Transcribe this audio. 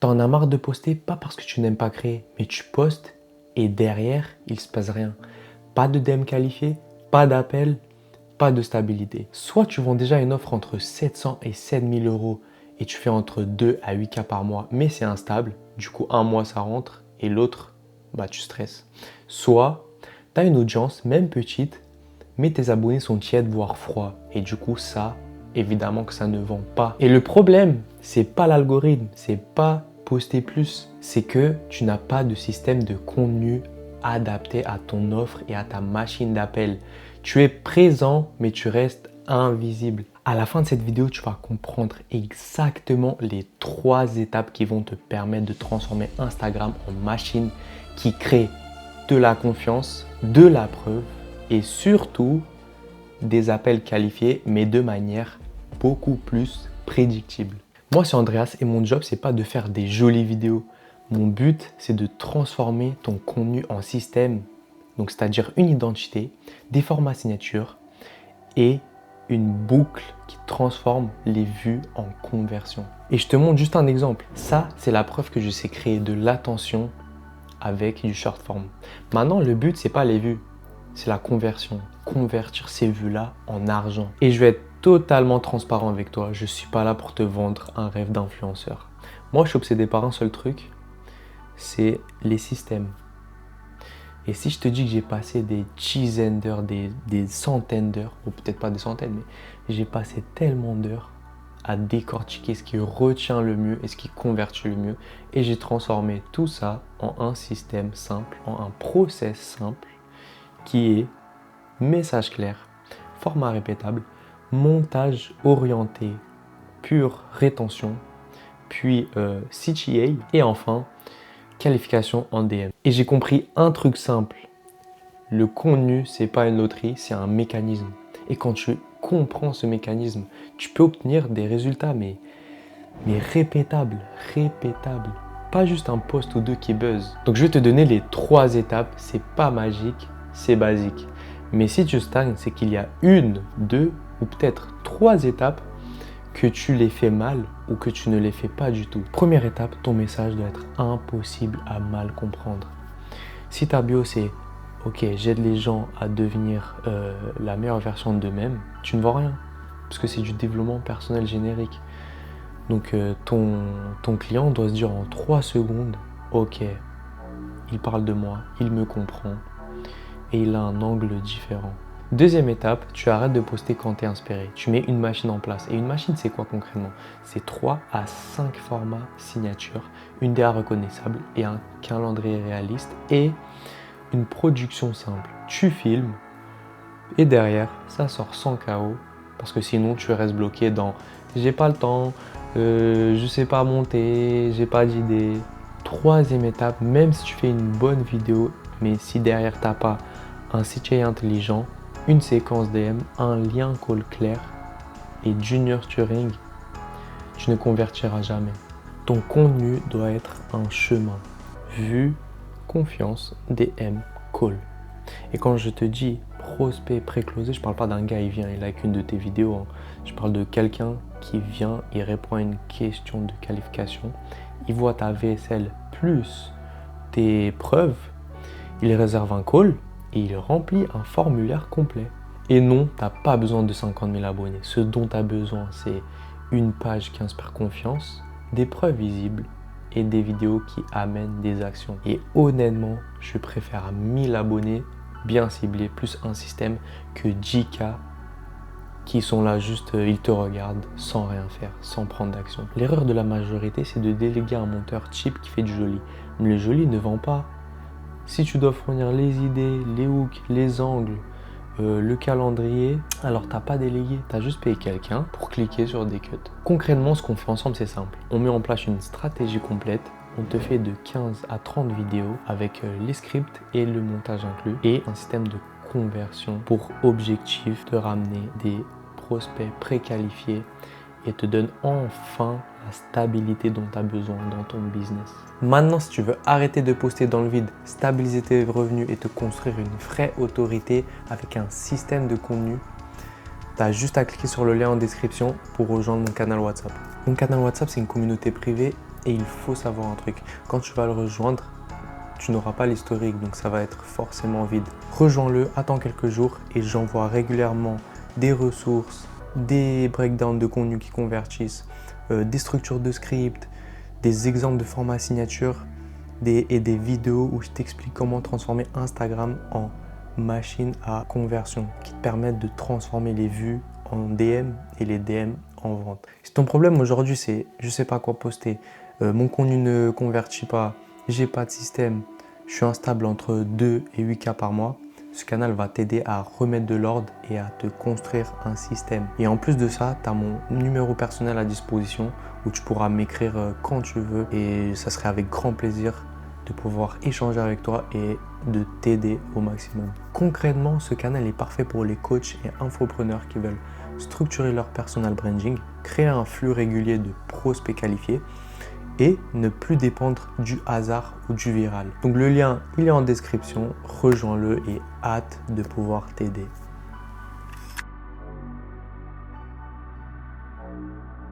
T'en as marre de poster, pas parce que tu n'aimes pas créer, mais tu postes et derrière, il se passe rien. Pas de DM qualifié, pas d'appel, pas de stabilité. Soit tu vends déjà une offre entre 700 et 7000 euros et tu fais entre 2 à 8K par mois, mais c'est instable. Du coup, un mois ça rentre et l'autre, tu stresses. Soit tu as une audience, même petite, mais tes abonnés sont tièdes, voire froids. Et du coup, ça, évidemment que ça ne vend pas. Et le problème, c'est pas l'algorithme, c'est pas poster plus, c'est que tu n'as pas de système de contenu adapté à ton offre et à ta machine d'appel. Tu es présent, mais tu restes invisible. À la fin de cette vidéo, tu vas comprendre exactement les 3 étapes qui vont te permettre de transformer Instagram en machine qui crée de la confiance, de la preuve et surtout des appels qualifiés, mais de manière beaucoup plus prédictible. Moi, c'est Andreas et mon job, c'est pas de faire des jolies vidéos. Mon but, c'est de transformer ton contenu en système, donc c'est-à-dire une identité, des formats signatures et une boucle qui transforme les vues en conversion. Et je te montre juste un exemple. Ça, c'est la preuve que je sais créer de l'attention avec du short form. Maintenant, le but, c'est pas les vues, c'est la conversion. Convertir ces vues-là en argent. Et je vais être totalement transparent avec toi. Je suis pas là pour te vendre un rêve d'influenceur. Moi, je suis obsédé par un seul truc, c'est les systèmes. Et si je te dis que j'ai passé des dizaines d'heures, des centaines d'heures, ou peut-être pas des centaines, mais j'ai passé tellement d'heures à décortiquer ce qui retient le mieux et ce qui convertit le mieux. Et j'ai transformé tout ça en un système simple, en un process simple qui est message clair, format répétable, montage orienté, pure rétention, puis CTA et enfin qualification en DM. Et j'ai compris un truc simple, le contenu c'est pas une loterie, c'est un mécanisme. Et quand tu comprends ce mécanisme, tu peux obtenir des résultats mais répétables, pas juste un post ou deux qui buzz. Donc je vais te donner les 3 étapes, c'est pas magique, c'est basique. Mais si tu stagnes, c'est qu'il y a 1, 2 ou peut-être 3 étapes que tu les fais mal ou que tu ne les fais pas du tout. Première étape, ton message doit être impossible à mal comprendre. Si ta bio c'est « Ok, j'aide les gens à devenir la meilleure version d'eux-mêmes », tu ne vois rien parce que c'est du développement personnel générique. Donc ton client doit se dire en 3 secondes « Ok, il parle de moi, il me comprend et il a un angle différent ». Deuxième étape, tu arrêtes de poster quand tu es inspiré. Tu mets une machine en place. Et une machine, c'est quoi concrètement? C'est 3 à 5 formats signatures, une DA reconnaissable et un calendrier réaliste et une production simple. Tu filmes et derrière, ça sort sans chaos parce que sinon, tu restes bloqué dans « j'ai pas le temps, je sais pas monter, j'ai pas d'idée ». Troisième étape, même si tu fais une bonne vidéo, mais si derrière, tu n'as pas un CTA intelligent, une séquence DM, un lien call clair et du nurturing, tu ne convertiras jamais. Ton contenu doit être un chemin. Vue, confiance, DM, call. Et quand je te dis prospect pré-closé, je ne parle pas d'un gars, il vient, il like une de tes vidéos. Hein. Je parle de quelqu'un qui vient, il répond à une question de qualification, il voit ta VSL plus tes preuves, il réserve un call et il remplit un formulaire complet. Et non, tu n'as pas besoin de 50 000 abonnés. Ce dont tu as besoin, c'est une page qui inspire confiance, des preuves visibles et des vidéos qui amènent des actions. Et honnêtement, je préfère 1000 abonnés bien ciblés plus un système que 10K qui sont là juste, ils te regardent sans rien faire, sans prendre d'action. L'erreur de la majorité, c'est de déléguer un monteur cheap qui fait du joli. Mais le joli ne vend pas. Si tu dois fournir les idées, les hooks, les angles, le calendrier, alors t'as pas délégué, t'as juste payé quelqu'un pour cliquer sur des cuts. Concrètement, ce qu'on fait ensemble, c'est simple. On met en place une stratégie complète. On te fait de 15 à 30 vidéos avec les scripts et le montage inclus et un système de conversion pour objectif de ramener des prospects préqualifiés et te donne enfin la stabilité dont tu as besoin dans ton business. Maintenant, si tu veux arrêter de poster dans le vide, stabiliser tes revenus et te construire une vraie autorité avec un système de contenu, tu as juste à cliquer sur le lien en description pour rejoindre mon canal WhatsApp. Mon canal WhatsApp, c'est une communauté privée Et il faut savoir un truc, quand tu vas le rejoindre, tu n'auras pas l'historique, donc ça va être forcément vide. Rejoins-le, attends quelques jours et j'envoie régulièrement des ressources, des breakdowns de contenu qui convertissent, des structures de script, des exemples de formats signature et des vidéos où je t'explique comment transformer Instagram en machine à conversion qui te permettent de transformer les vues en DM et les DM en vente. Si ton problème aujourd'hui c'est je sais pas quoi poster, mon contenu ne convertit pas, j'ai pas de système, je suis instable entre 2 et 8K par mois, ce canal va t'aider à remettre de l'ordre et à te construire un système. Et en plus de ça, tu as mon numéro personnel à disposition où tu pourras m'écrire quand tu veux et ça serait avec grand plaisir de pouvoir échanger avec toi et de t'aider au maximum. Concrètement, ce canal est parfait pour les coachs et infopreneurs qui veulent structurer leur personal branding, créer un flux régulier de prospects qualifiés et ne plus dépendre du hasard ou du viral. Donc le lien, il est en description, rejoins-le et hâte de pouvoir t'aider.